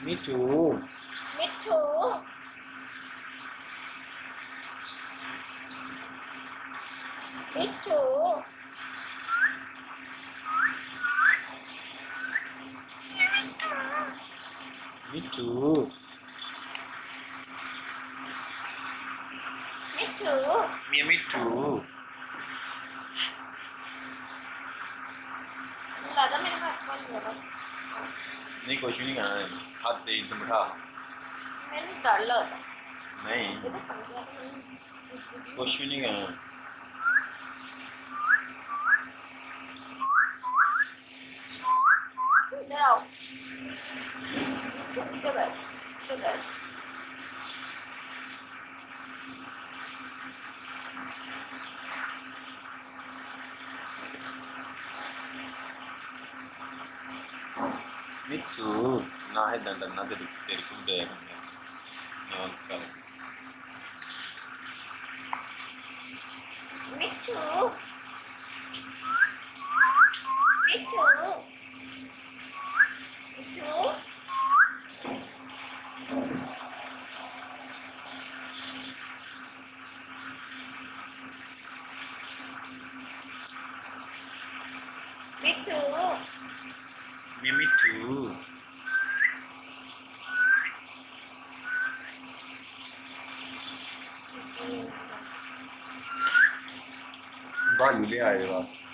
मिठू मिठू मिठू मिठू मिठू मिया मिठू लगा मेरे हाथ में लगा नहीं कुछ नहीं खाना है हाथ से एकदम बिठा मैंने डर लगा नहीं ये तो समझा नहीं कुछ भी नहीं खाना इधर आओ इधर बैठ इधर बैठ मिठू ना है डंडा ना तेरे को दे नमस्कार मिठू मिठू मिठू मिठू मिया मिठू भालू ले आए वास